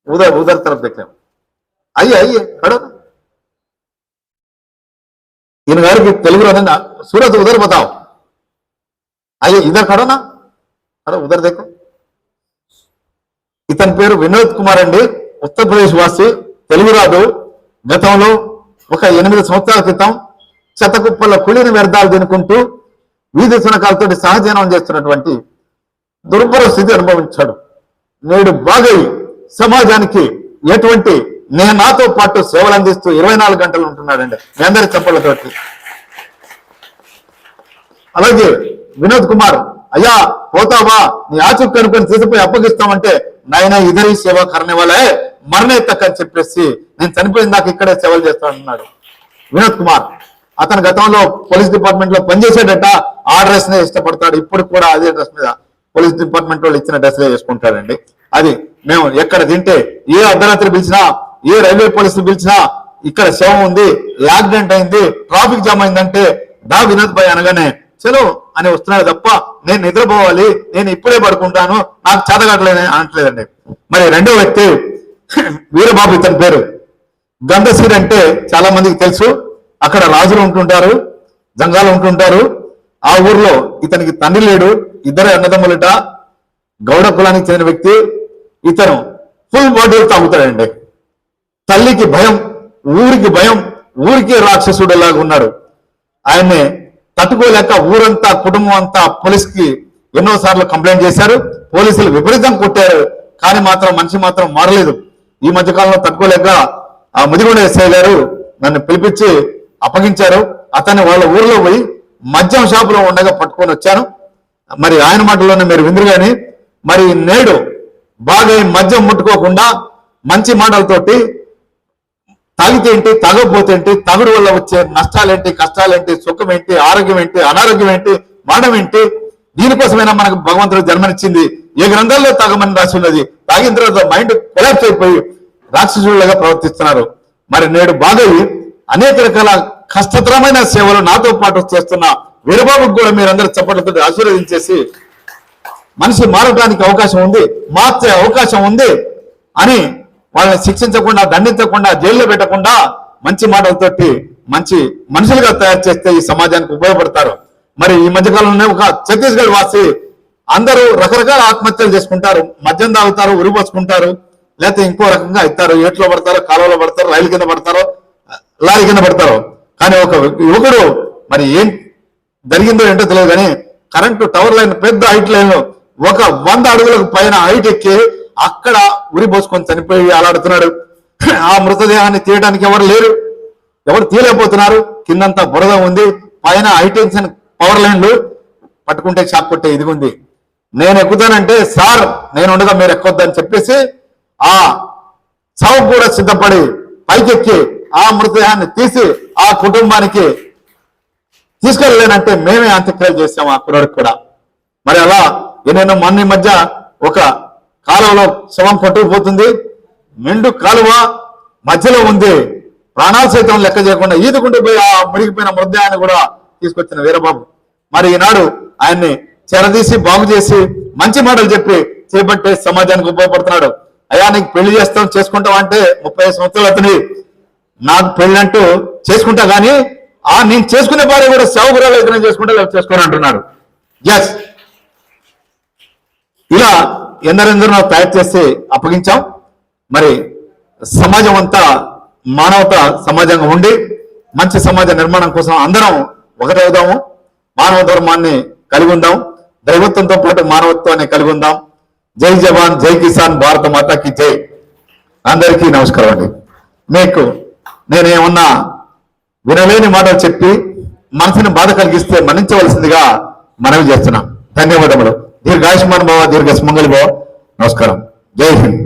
उधर तरफ देख रहे आइए आइए खड़ो इन घर की तेलुगु रहने ना सूरत उधर बताओ आइए इधर खड़ो ना खड़ो उधर देखो ఇతని పేరు వినోద్ కుమార్ అండి ఉత్తరప్రదేశ్ వాసి తెలుగు రాదు గతంలో ఒక 8 సంవత్సరాల క్రితం చెత్తకుప్పల కుళ్ళిన వ్యర్థాలు తినుకుంటూ వీధి సునకాలతో సహజీవనం చేస్తున్నటువంటి దుర్భర స్థితి అనుభవించాడు నేడు బాగై సమాజానికి ఎటువంటి నేను నాతో పాటు సేవలు అందిస్తూ 24 గంటలు ఉంటున్నాడండి మీ అందరి చప్పలతోటి అలాగే వినోద్ కుమార్ అయ్యా పోతావా నీ ఆచూకు కనుకొని తీసిపోయి అప్పగిస్తామంటే నాయన ఇదరి సేవ కరనే వాళ్ళే మరణే తక్క అని చెప్పేసి నేను చనిపోయిన దాకా ఇక్కడే సేవలు చేస్తానన్నాడు వినోద్ కుమార్ అతను గతంలో పోలీస్ డిపార్ట్మెంట్ లో పనిచేసేటట్ట ఆ డ్రెస్ నే ఇష్టపడతాడు ఇప్పుడు కూడా అదే డ్రెస్ మీద పోలీస్ డిపార్ట్మెంట్ వాళ్ళు ఇచ్చిన డ్రెస్ వేసుకుంటాడండి అది మేము ఎక్కడ తింటే ఏ అర్ధరాత్రి పిలిచినా ఏ రైల్వే పోలీసులు పిలిచినా ఇక్కడ శవం ఉంది యాక్సిడెంట్ అయింది ట్రాఫిక్ జామ్ అయిందంటే దా వినోద్ భాయ్ అనగానే చలో అని వస్తున్నాడు తప్ప నేను నిద్రపోవాలి నేను ఇప్పుడే పడుకుంటాను నాకు చేతగట్లేదని అనట్లేదండి మరి రెండో వ్యక్తి వీరబాబు ఇతని పేరు గంధసీర్ అంటే చాలా మందికి తెలుసు అక్కడ రాజులు ఉంటుంటారు జంగాలు ఉంటుంటారు ఆ ఊర్లో ఇతనికి తండ్రి లేడు ఇద్దరు అన్నదమ్ములట గౌడ కులానికి చెందిన వ్యక్తి ఇతను ఫుల్ బాటిల్ తాగుతాడండి తల్లికి భయం ఊరికి భయం ఊరికి రాక్షసుడిలాగా ఉన్నాడు ఆయన్ని తట్టుకోలేక ఊరంతా కుటుంబం అంతా పోలీస్ కి ఎన్నోసార్లు కంప్లైంట్ చేశారు పోలీసులు విపరీతం కొట్టారు కానీ మాత్రం మనిషి మాత్రం మారలేదు ఈ మధ్య కాలంలో తట్టుకోలేక ఆ ముదిగొండ ఎస్ఐ గారు నన్ను పిలిపించి అప్పగించారు అతన్ని వాళ్ళ ఊర్లో పోయి మద్యం షాపులో ఉండగా పట్టుకొని వచ్చాను మరి ఆయన మాటల్లోనే మీరు విందురు గాని మరి నేడు బాగా మద్యం ముట్టుకోకుండా మంచి మాటలతోటి తాగితే ఏంటి తాగకపోతే ఏంటి తాగుడు వల్ల వచ్చే నష్టాలేంటి కష్టాలేంటి సుఖం ఏంటి ఆరోగ్యం ఏంటి అనారోగ్యం ఏంటి మరణం ఏంటి దీనికోసమైనా మనకు భగవంతుడు జన్మనిచ్చింది ఏ గ్రంథాల్లో తాగమని రాసి ఉన్నది తాగిన తర్వాత మైండ్ కొలాప్స్ అయిపోయి రాక్షసులుగా ప్రవర్తిస్తున్నారు మరి నేడు బాగా అనేక రకాల కష్టతరమైన సేవలు నాతో పాటు చేస్తున్న వీరబాబుకు కూడా మీరందరూ చప్పట్లతో ఆశీర్వదించేసి మనిషి మారడానికి అవకాశం ఉంది మార్చే అవకాశం ఉంది అని వాళ్ళని శిక్షించకుండా దండించకుండా జైల్లో పెట్టకుండా మంచి మాటలతోటి మంచి మనుషులుగా తయారు చేస్తే ఈ సమాజానికి ఉపయోగపడతారు మరి ఈ మధ్యకాలంలో ఒక ఛత్తీస్గఢ్ వాసి అందరూ రకరకాల ఆత్మహత్యలు చేసుకుంటారు మద్యం తాగుతారు ఉరిపోసుకుంటారు లేకపోతే ఇంకో రకంగా ఇస్తారు ఏట్లో పడతారో కాలువలో పడతారో రైలు కింద పడతారో లారీ కింద పడతారో కానీ ఒక యువకుడు మరి ఏం జరిగిందో ఏంటో తెలియదు కానీ కరెంటు టవర్ లైన్ పెద్ద హైట్ లైన్ ఒక 100 అడుగులకు పైన హైట్ ఎక్కి అక్కడ ఉరి పోసుకొని చనిపోయి అలాడుతున్నాడు ఆ మృతదేహాన్ని తీయడానికి ఎవరు లేరు ఎవరు తీయలేకపోతున్నారు కిందంతా బురద ఉంది పైన హైటెన్షన్ పవర్ లైన్లు పట్టుకుంటే షాక్ కొట్టే ఇది ఉంది నేను ఎక్కుతానంటే సార్ నేను ఉండగా మీరు ఎక్కొద్దని చెప్పేసి ఆ చావు కూడా సిద్ధపడి పైకెక్కి ఆ మృతదేహాన్ని తీసి ఆ కుటుంబానికి తీసుకెళ్ళలేనంటే మేమే అంత్యక్రియలు చేసాం ఆ కుర్రాడికి కూడా మరి అలా నేను మొన్న మధ్య ఒక కాలువలో శవం కొట్టుకుపోతుంది మెండు కాలువ మధ్యలో ఉంది ప్రాణాలు సైతం లెక్క చేయకుండా ఈదుకుంటూ పోయి ఆ మునిగిపోయిన మృతదేహాన్ని కూడా తీసుకొచ్చిన వీరబాబు మరి ఈనాడు ఆయన్ని చెరదీసి బాగు చేసి మంచి మాటలు చెప్పి చేపట్టే సమాజానికి ఉపయోగపడుతున్నాడు అయ్యా నీకు పెళ్లి చేస్తాం చేసుకుంటాం అంటే 35 సంవత్సరాలు అతని నాకు పెళ్లి అంటూ చేసుకుంటా గానీ నేను చేసుకునే భార్య కూడా సేవకురాలు అయితే చేసుకుంటా లేదా చేసుకోని అంటున్నాడు ఎస్ ఇలా ఎందరెందరూ తయారు చేసి అప్పగించాం మరి సమాజం అంతా మానవత సమాజంగా ఉండి మంచి సమాజ నిర్మాణం కోసం అందరం ఒకటవుదాము మానవ ధర్మాన్ని కలిగి ఉందాం దైవత్వంతో పాటు మానవత్వాన్ని కలిగి ఉందాం జై జవాన్ జై కిసాన్ భారత మాతాకి జై అందరికీ నమస్కారం అండి మీకు నేనేమన్నా వినలేని మాటలు చెప్పి మనసుని బాధ కలిగిస్తే మన్నించవలసిందిగా మనవి చేస్తున్నాం ధన్యవాదములు దీర్ఘాయుష్మాన్ భవ దీర్ఘ సుమంగళి భవ నమస్కారం జై హింద్